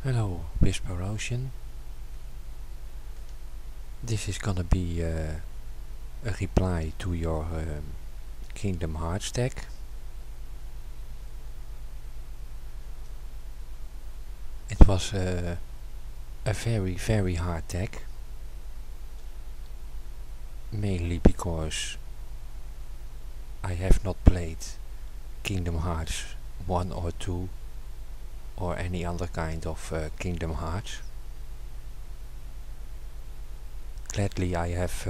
Hello, WhisperOcean. This is gonna be a reply to your Kingdom Hearts tag. It was a very hard tag, mainly because I have not played Kingdom Hearts 1 or 2 or any other kind of Kingdom Hearts. Gladly I have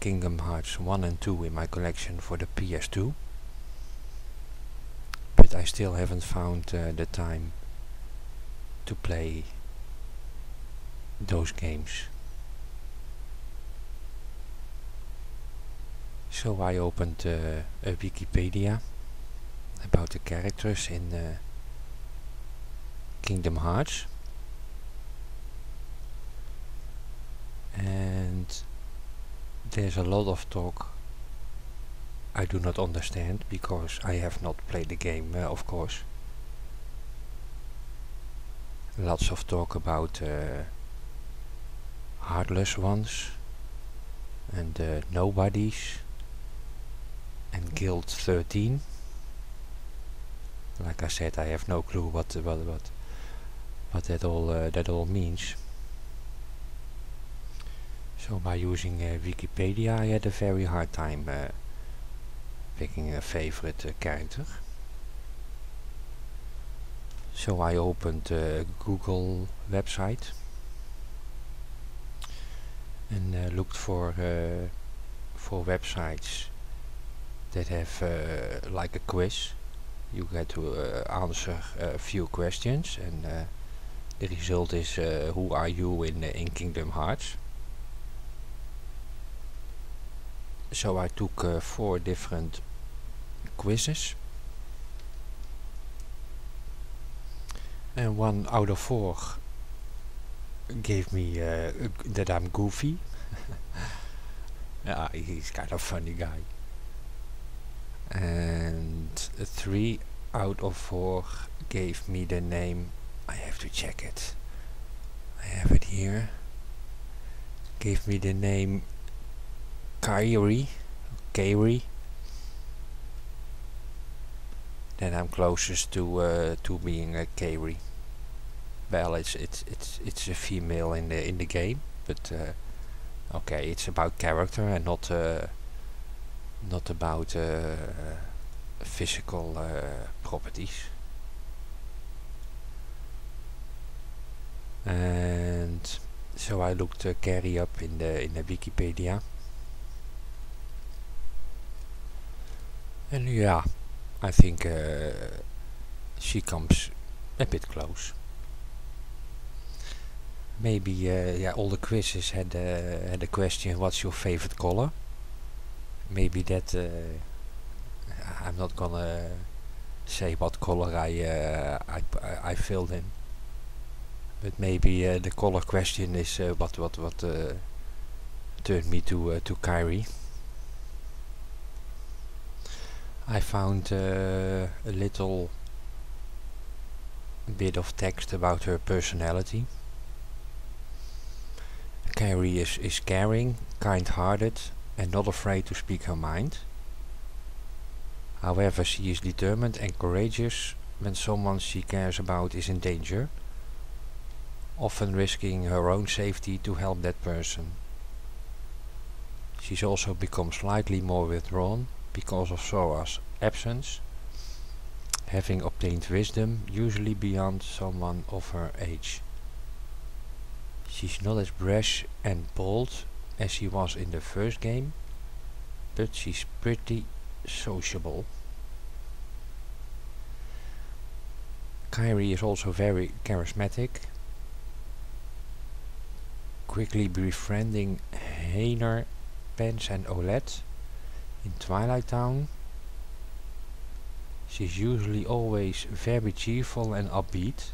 Kingdom Hearts 1 and 2 in my collection for the PS2, but I still haven't found the time to play those games. So I opened a Wikipedia about the characters in Kingdom Hearts, and there's a lot of talk I do not understand because I have not played the game, of course. Lots of talk about heartless ones and nobodies and Guild 13. Like I said, I have no clue what that all means. So by using Wikipedia I had a very hard time picking a favorite character. So I opened a Google website and looked for websites that have like a quiz. You get to answer a few questions, and the result is who are you in Kingdom Hearts. So I took 4 different quizzes, and 1 out of 4 gave me that I'm goofy. Yeah, he's kind of funny guy. And 3 out of 4 gave me the name, I have to check it, I have it here, gave me the name Kairi, then I'm closest to being a Kairi. Well, it's a female in the game, but okay, it's about character and not about physical properties. And so I looked Kairi up in the Wikipedia, and yeah, I think she comes a bit close. Maybe yeah, all the quizzes had a question, what's your favorite color? Maybe that I'm not gonna say what color I filled in, but maybe the color question is what turned me to Kairi. I found a little bit of text about her personality. Kairi is caring, kind-hearted, and not afraid to speak her mind. However, she is determined and courageous when someone she cares about is in danger, often risking her own safety to help that person. She's also become slightly more withdrawn because of Sora's absence, having obtained wisdom usually beyond someone of her age. She's not as brash and bold as she was in the first game, but she's pretty sociable. Kairi is also very charismatic, quickly befriending Hainer, Pence and Olette in Twilight Town. She's usually always very cheerful and upbeat,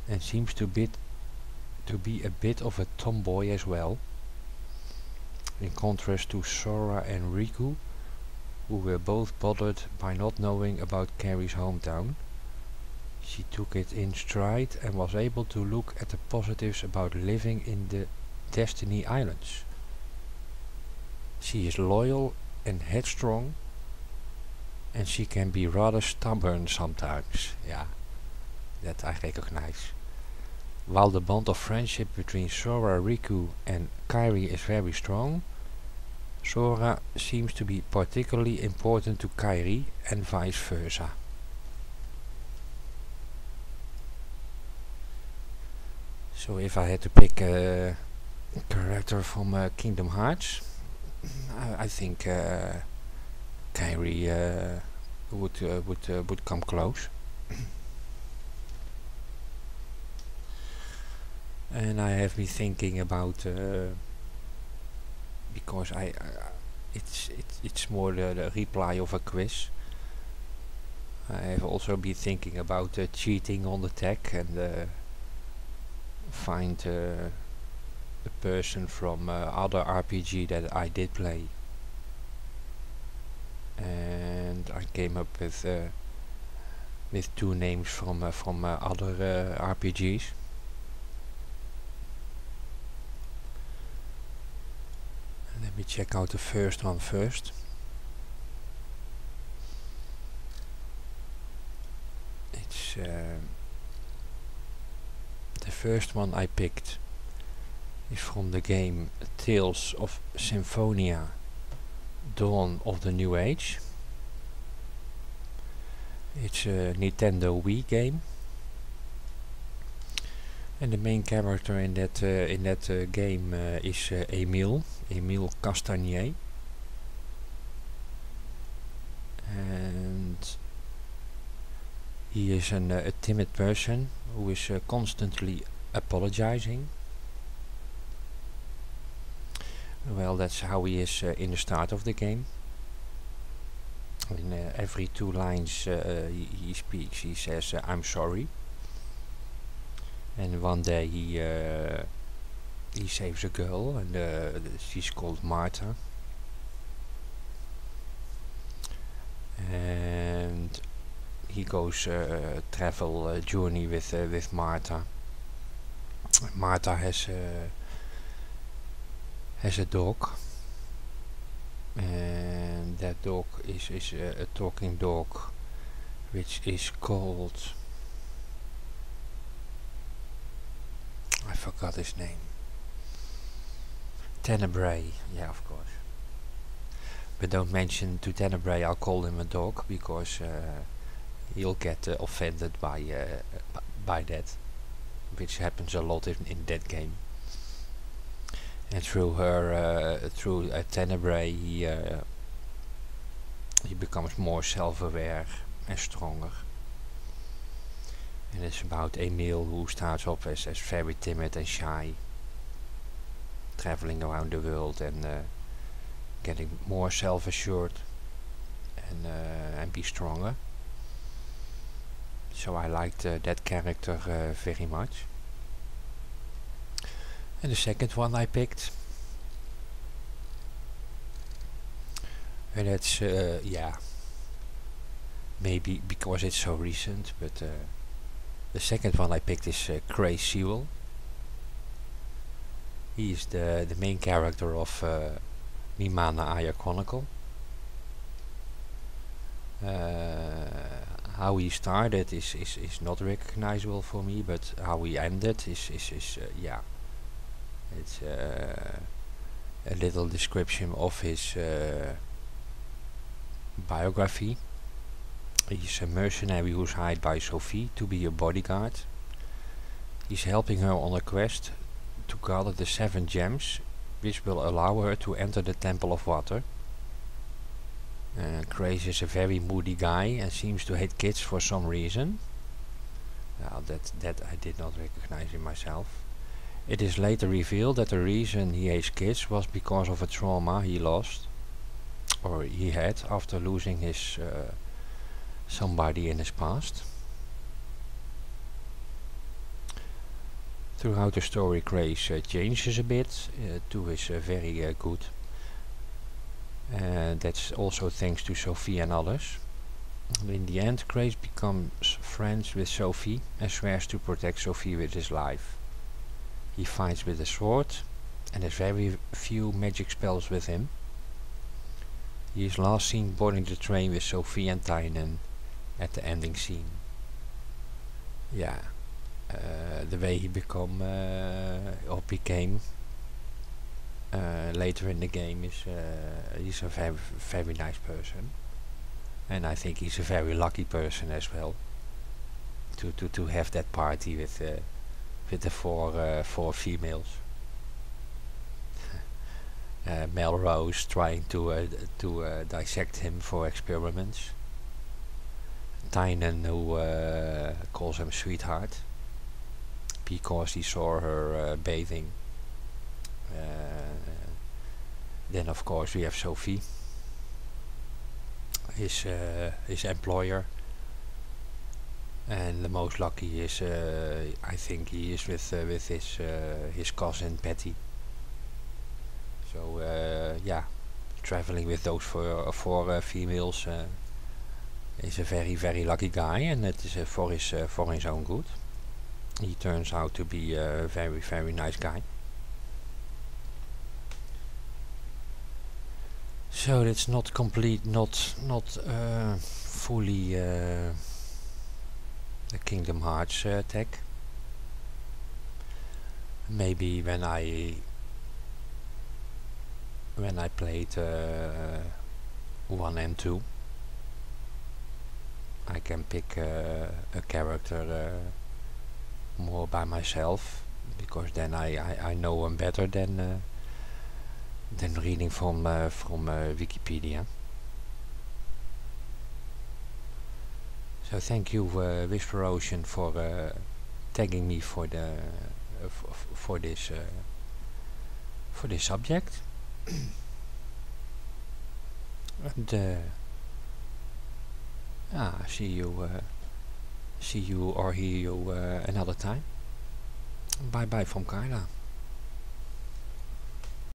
and seems to be a bit of a tomboy as well, in contrast to Sora and Riku, who were both bothered by not knowing about Kairi's hometown. She took it in stride and was able to look at the positives about living in the Destiny Islands. She is loyal and headstrong, and she can be rather stubborn sometimes. Yeah, that I recognize. While the bond of friendship between Sora, Riku and Kairi is very strong, Sora seems to be particularly important to Kairi and vice versa. So if I had to pick a character from Kingdom Hearts, I think Kairi would come close. And I have been thinking about because it's more the reply of a quiz. I have also been thinking about cheating on the tech and find a person from other RPG that I did play, and I came up with two names from other RPGs. Let me check out the first one first. It's the first one I picked is from the game Tales of Symphonia, Dawn of the New Age. It's a Nintendo Wii game, and the main character in that game is Emile Castagnier, and he is a timid person who is constantly apologizing. Well, that's how he is in the start of the game. In every 2 lines he speaks, he says, "I'm sorry." And one day he saves a girl, and she's called Martha. And he goes travel journey with Martha. Martha has a dog, and that dog is a talking dog, which is called, I forgot his name. Tenebrae, yeah, of course. But don't mention to Tenebrae I'll call him a dog, because he'll get offended by that, which happens a lot in that game. And through Tenebrae he becomes more self-aware and stronger. And it's about Emile, who starts off as very timid and shy, traveling around the world and getting more self-assured and be stronger. So I liked that character very much. And the second one I picked, and that's yeah, maybe because it's so recent, but the second one I picked is Cray Sewell. He is the main character of Mimana Aya Chronicle. How he started is not recognizable for me, but how he ended is yeah. It's a little description of his biography. He's a mercenary who's hired by Sophie to be a bodyguard. He's helping her on a quest to gather the 7 gems, which will allow her to enter the Temple of Water. Grace is a very moody guy and seems to hate kids for some reason. Now that I did not recognize in myself. It is later revealed that the reason he hates kids was because of a trauma he had after losing his somebody in his past. Throughout the story, Grace changes a bit to his very good. And that's also thanks to Sophie and others. In the end, Grace becomes friends with Sophie and swears to protect Sophie with his life. He fights with a sword and has very few magic spells with him. He is last seen boarding the train with Sophie and Tynan at the ending scene. Yeah, the way he became later in the game is he's a very nice person, and I think he's a very lucky person as well to have that party with the four females. Melrose trying to dissect him for experiments. Tynan, who calls him sweetheart because he saw her bathing. Then of course we have Sophie, his employer, and the most lucky is I think he is with his cousin Patty. So yeah, traveling with those four females is a very lucky guy, and it is for his own good. He turns out to be a very nice guy. So it's not complete, not fully a Kingdom Hearts tech. Maybe when I played 1 and 2, I can pick a character more by myself, because then I know him better than reading from Wikipedia. So thank you, WhisperOcean, for tagging me for this subject. And see you or hear you another time. Bye bye from Kairi.